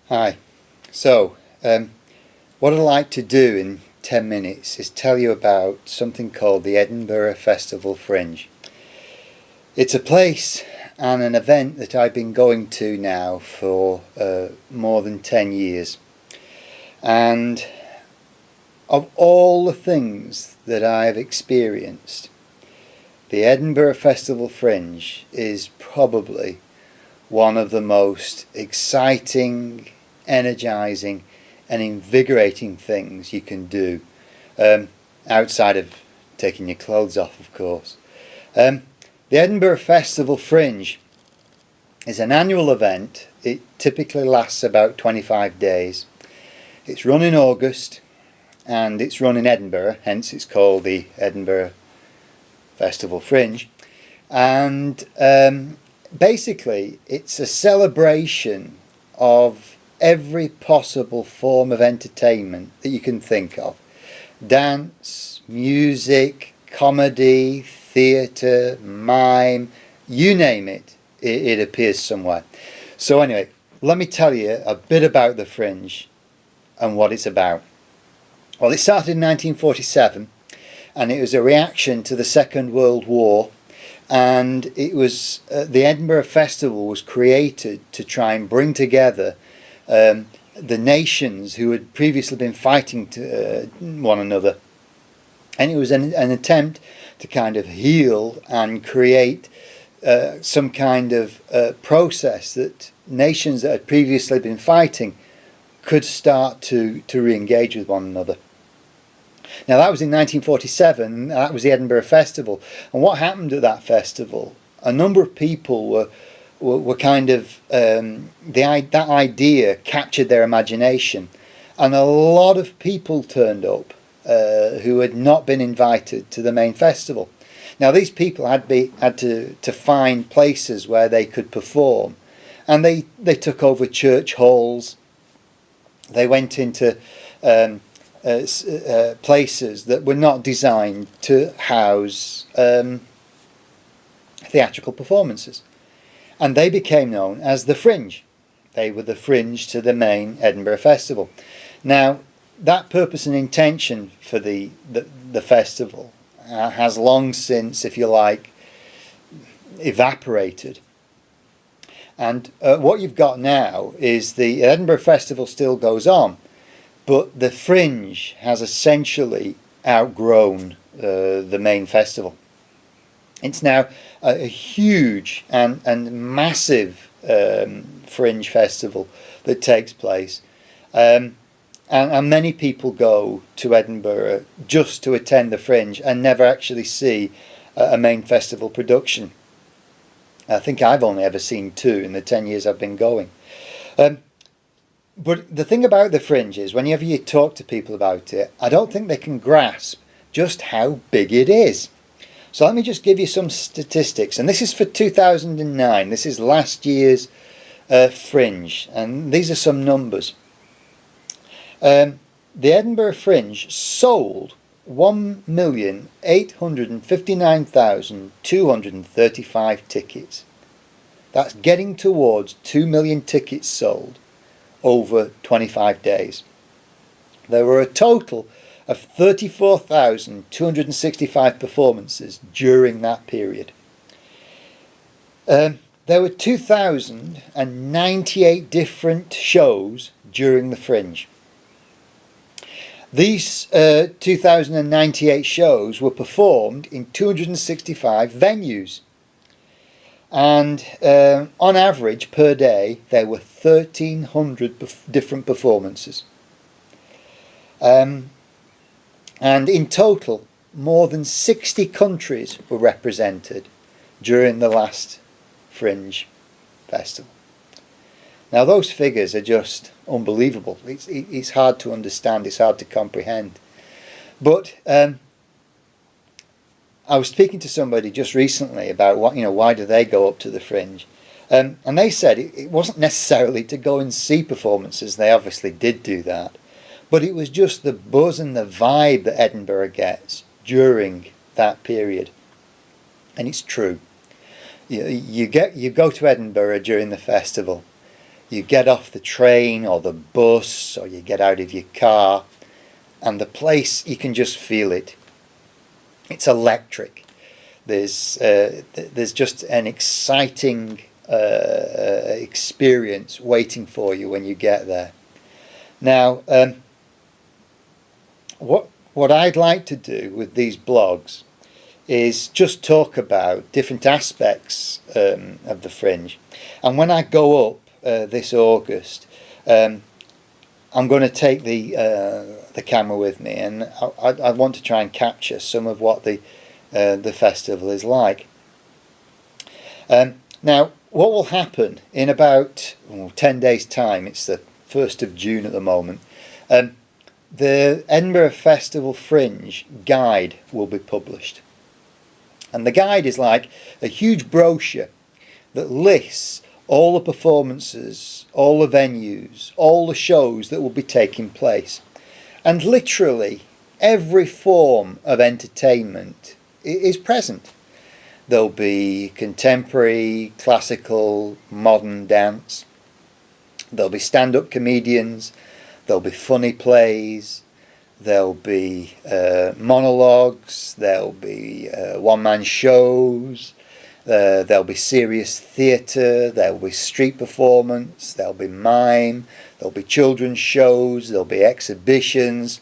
Hi. So, what I'd like to do in 10 minutes is tell you about something called the Edinburgh Festival Fringe. It's a place and an event that I've been going to now for more than 10 years. And of all the things that I've experienced, the Edinburgh Festival Fringe is probably one of the most exciting, energizing and invigorating things you can do, outside of taking your clothes off, of course. The Edinburgh Festival Fringe is an annual event. It typically lasts about 25 days. It's run in August and it's run in Edinburgh, hence it's called the Edinburgh Festival Fringe. And basically it's a celebration of every possible form of entertainment that you can think of. Dance, music, comedy, theatre, mime, you name it, it appears somewhere. So anyway, let me tell you a bit about the Fringe and what it's about. Well, it started in 1947 and it was a reaction to the Second World War. And it was the Edinburgh Festival was created to try and bring together the nations who had previously been fighting to one another, and it was an attempt to kind of heal and create some kind of process that nations that had previously been fighting could start to re-engage with one another. Now that was in 1947, that was the Edinburgh Festival. And what happened at that festival, a number of people were kind of, that idea captured their imagination. And a lot of people turned up who had not been invited to the main festival. Now these people had to find places where they could perform. And they took over church halls. They went into places that were not designed to house theatrical performances, and they became known as the Fringe. They were the fringe to the main Edinburgh Festival. Now that purpose and intention for the festival has long since, if you like, evaporated. And what you've got now is the Edinburgh Festival still goes on, but the Fringe has essentially outgrown the main festival. It's now a huge and massive Fringe festival that takes place. And many people go to Edinburgh just to attend the Fringe and never actually see a main festival production. I think I've only ever seen two in the 10 years I've been going. But the thing about the Fringe is, whenever you talk to people about it, I don't think they can grasp just how big it is. So let me just give you some statistics. And this is for 2009. This is last year's Fringe. And these are some numbers. The Edinburgh Fringe sold 1,859,235 tickets. That's getting towards 2 million tickets sold over 25 days. There were a total of 34,265 performances during that period. There were 2,098 different shows during the Fringe. These 2,098 shows were performed in 265 venues. And on average per day there were 1,300 different performances, and in total more than 60 countries were represented during the last Fringe Festival. Now those figures are just unbelievable. It's hard to understand, it's hard to comprehend, but I was speaking to somebody just recently about why do they go up to the Fringe, and they said it wasn't necessarily to go and see performances. They obviously did do that, but it was just the buzz and the vibe that Edinburgh gets during that period. And it's true. You go to Edinburgh during the festival, You get off the train or the bus, or you get out of your car, and the place, you can just feel it. It's electric. There's just an exciting experience waiting for you when you get there. Now, what I'd like to do with these blogs is just talk about different aspects of the Fringe. And when I go up this August, I'm going to take the camera with me, and I want to try and capture some of what the festival is like. Now, what will happen in about 10 days' time? It's the 1st of June at the moment. The Edinburgh Festival Fringe guide will be published. And the guide is like a huge brochure that lists all the performances, all the venues, all the shows that will be taking place. And literally every form of entertainment is present. There'll be contemporary, classical, modern dance. There'll be stand-up comedians. There'll be funny plays. There'll be monologues. There'll be one-man shows. There'll be serious theatre. There'll be street performance. There'll be mime. There'll be children's shows. There'll be exhibitions.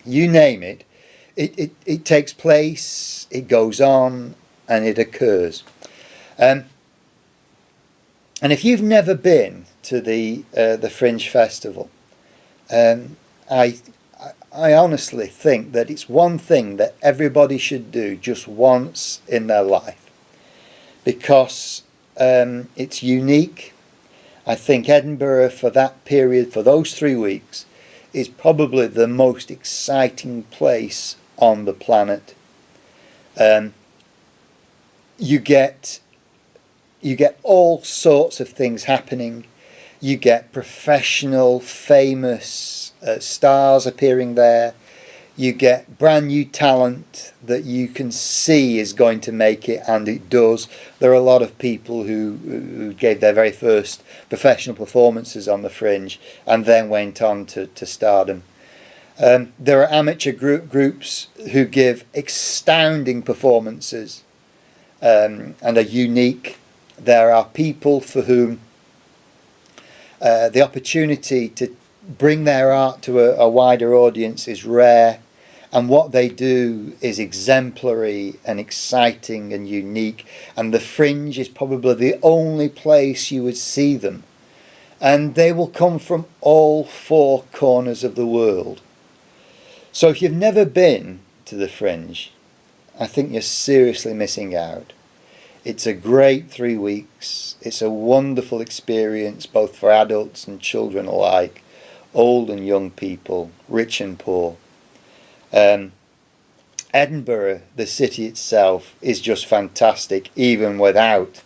You name it. It takes place. It goes on, and it occurs. And if you've never been to the Fringe Festival, I honestly think that it's one thing that everybody should do just once in their life, because it's unique. I think Edinburgh, for that period, for those 3 weeks, is probably the most exciting place on the planet. You get all sorts of things happening. You get professional, famous stars appearing there. You get brand new talent that you can see is going to make it, and it does. There are a lot of people who gave their very first professional performances on the Fringe and then went on to stardom. There are amateur groups who give astounding performances and are unique. There are people for whom the opportunity to bring their art to a wider audience is rare, and what they do is exemplary and exciting and unique, and the Fringe is probably the only place you would see them, and they will come from all 4 corners of the world. So if you've never been to the Fringe, I think you're seriously missing out. It's a great 3 weeks. It's a wonderful experience, both for adults and children alike, old and young people, rich and poor. Edinburgh, the city itself, is just fantastic, even without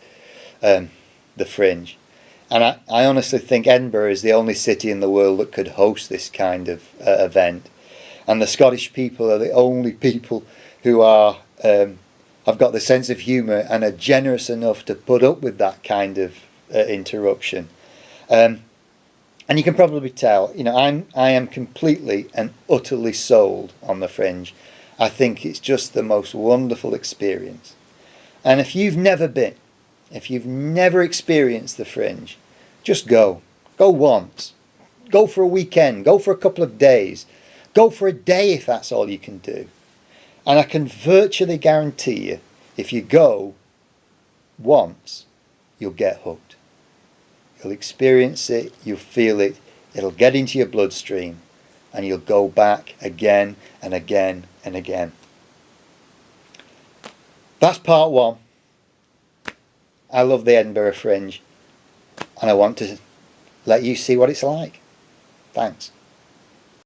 the Fringe. And I honestly think Edinburgh is the only city in the world that could host this kind of event. And the Scottish people are the only people who are have got the sense of humour and are generous enough to put up with that kind of interruption. And you can probably tell, I am completely and utterly sold on the Fringe. I think it's just the most wonderful experience. And if you've never been, if you've never experienced the Fringe, just go. Go once. Go for a weekend. Go for a couple of days. Go for a day if that's all you can do. And I can virtually guarantee you, if you go once, you'll get hooked. You'll experience it, you'll feel it, it'll get into your bloodstream, and you'll go back again and again and again. That's part 1. I love the Edinburgh Fringe, and I want to let you see what it's like. Thanks.